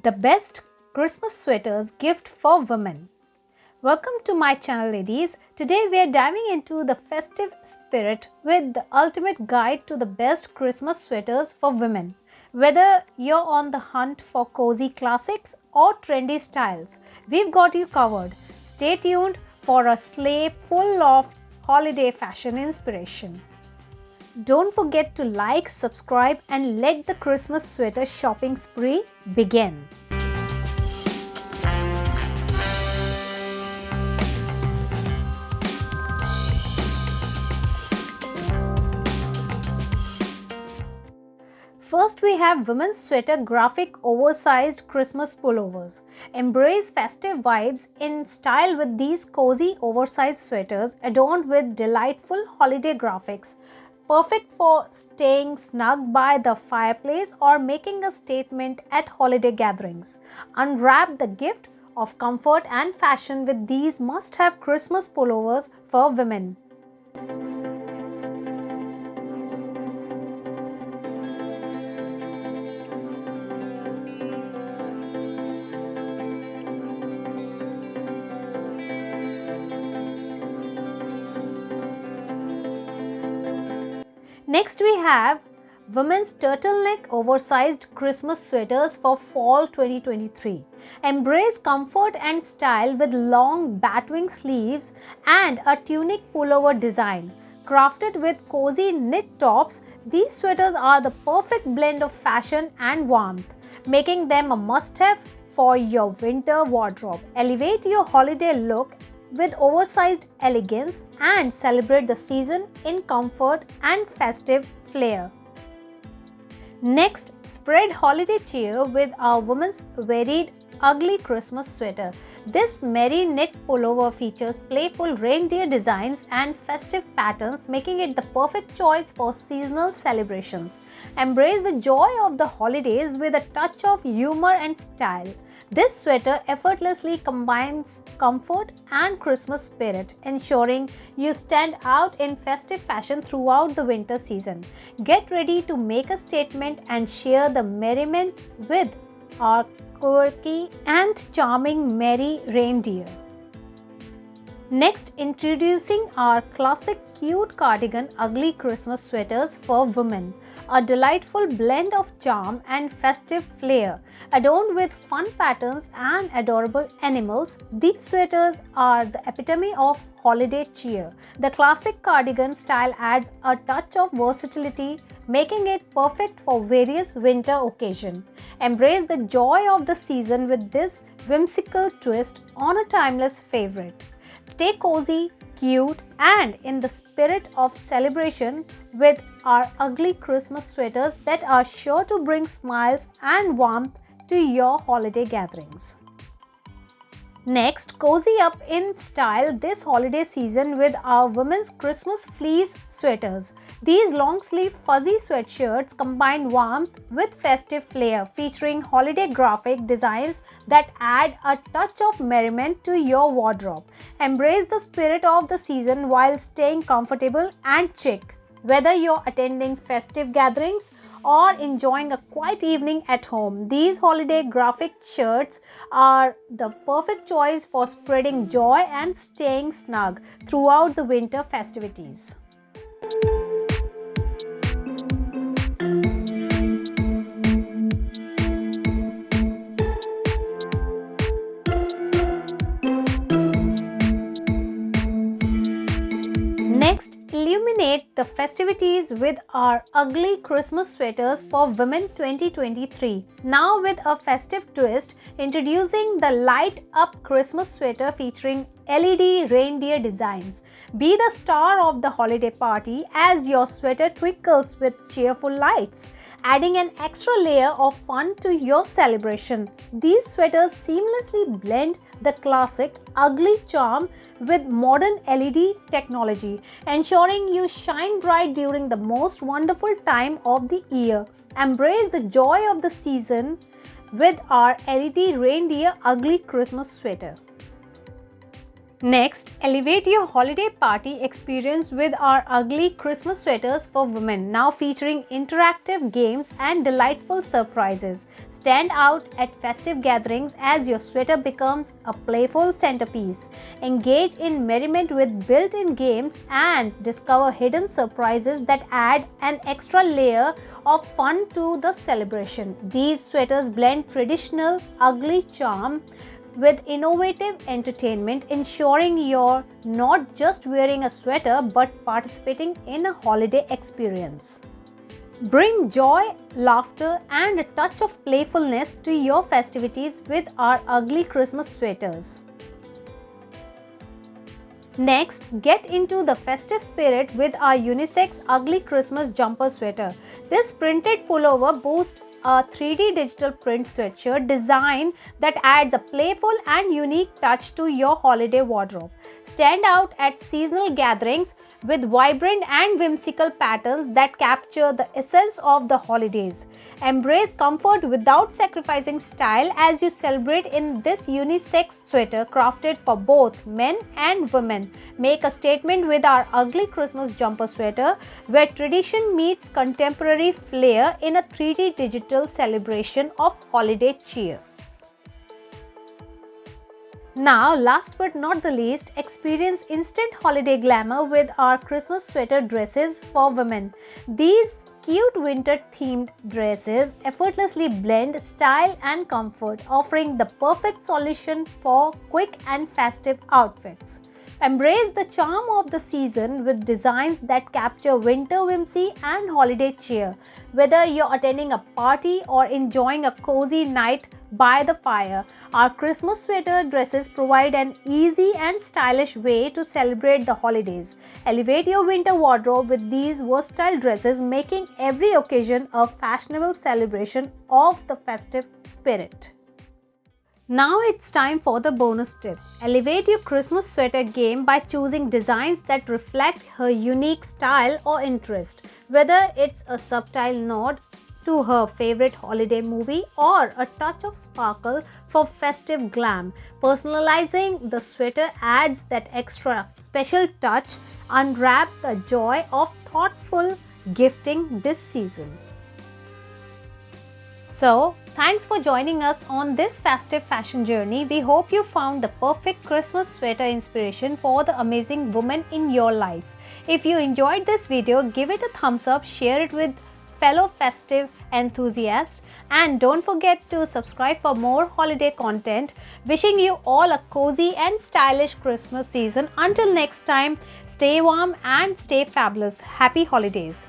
The best Christmas sweaters gift for women. Welcome to my channel, ladies. Today we are diving into the festive spirit with the ultimate guide to the best Christmas sweaters for women. Whether you're on the hunt for cozy classics or trendy styles, we've got you covered. Stay tuned for a sleigh full of holiday fashion inspiration. Don't forget to like, subscribe and let the Christmas sweater shopping spree begin. First, we have women's sweater graphic oversized Christmas pullovers. Embrace festive vibes in style with these cozy oversized sweaters adorned with delightful holiday graphics. Perfect for staying snug by the fireplace or making a statement at holiday gatherings. Unwrap the gift of comfort and fashion with these must-have Christmas pullovers for women. Next we have women's turtleneck oversized Christmas sweaters for fall 2023. Embrace comfort and style with long batwing sleeves and a tunic pullover design. Crafted with cozy knit tops, these sweaters are the perfect blend of fashion and warmth, making them a must-have for your winter wardrobe. Elevate your holiday look with oversized elegance and celebrate the season in comfort and festive flair. Next, spread holiday cheer with our women's varied ugly Christmas sweater. This merry knit pullover features playful reindeer designs and festive patterns, making it the perfect choice for seasonal celebrations. Embrace the joy of the holidays with a touch of humor and style. This sweater effortlessly combines comfort and Christmas spirit, ensuring you stand out in festive fashion throughout the winter season. Get ready to make a statement and share the merriment with our quirky and charming merry reindeer. Next, introducing our classic cute cardigan ugly Christmas sweaters for women. A delightful blend of charm and festive flair. Adorned with fun patterns and adorable animals, these sweaters are the epitome of holiday cheer. The classic cardigan style adds a touch of versatility, making it perfect for various winter occasions. Embrace the joy of the season with this whimsical twist on a timeless favorite. Stay cozy, cute and in the spirit of celebration with our ugly Christmas sweaters that are sure to bring smiles and warmth to your holiday gatherings. Next, cozy up in style this holiday season with our women's Christmas fleece sweaters. These long-sleeve fuzzy sweatshirts combine warmth with festive flair, featuring holiday graphic designs that add a touch of merriment to your wardrobe. Embrace the spirit of the season while staying comfortable and chic. Whether you're attending festive gatherings or enjoying a quiet evening at home, these holiday graphic shirts are the perfect choice for spreading joy and staying snug throughout the winter festivities. Next, illuminate the festivities with our ugly Christmas sweaters for women 2023. Now with a festive twist, introducing the light up Christmas sweater featuring LED reindeer designs. Be the star of the holiday party as your sweater twinkles with cheerful lights, adding an extra layer of fun to your celebration. These sweaters seamlessly blend the classic ugly charm with modern LED technology, ensuring you shine bright during the most wonderful time of the year. Embrace the joy of the season with our LED reindeer ugly Christmas sweater. Next, elevate your holiday party experience with our ugly Christmas sweaters for women, now featuring interactive games and delightful surprises. Stand out at festive gatherings as your sweater becomes a playful centerpiece. Engage in merriment with built-in games and discover hidden surprises that add an extra layer of fun to the celebration. These sweaters blend traditional ugly charm with innovative entertainment, ensuring you're not just wearing a sweater but participating in a holiday experience. Bring joy, laughter, and a touch of playfulness to your festivities with our ugly Christmas sweaters. Next, get into the festive spirit with our unisex ugly Christmas jumper sweater. This printed pullover boasts a 3D digital print sweatshirt design that adds a playful and unique touch to your holiday wardrobe. Stand out at seasonal gatherings with vibrant and whimsical patterns that capture the essence of the holidays. Embrace comfort without sacrificing style as you celebrate in this unisex sweater crafted for both men and women. Make a statement with our ugly Christmas jumper sweater, where tradition meets contemporary flair in a 3D digital celebration of holiday cheer. Now, last but not the least, experience instant holiday glamour with our Christmas sweater dresses for women. These cute winter-themed dresses effortlessly blend style and comfort, offering the perfect solution for quick and festive outfits. Embrace the charm of the season with designs that capture winter whimsy and holiday cheer. Whether you're attending a party or enjoying a cozy night by the fire, our Christmas sweater dresses provide an easy and stylish way to celebrate the holidays. Elevate your winter wardrobe with these versatile dresses, making every occasion a fashionable celebration of the festive spirit. Now it's time for the bonus tip. Elevate your Christmas sweater game by choosing designs that reflect her unique style or interest. Whether it's a subtle nod to her favorite holiday movie or a touch of sparkle for festive glam, personalizing the sweater adds that extra special touch. Unwrap the joy of thoughtful gifting this season. So, thanks for joining us on this festive fashion journey. We hope you found the perfect Christmas sweater inspiration for the amazing woman in your life. If you enjoyed this video, give it a thumbs up, share it with fellow festive enthusiasts, and don't forget to subscribe for more holiday content. Wishing you all a cozy and stylish Christmas season. Until next time, stay warm and stay fabulous. Happy holidays.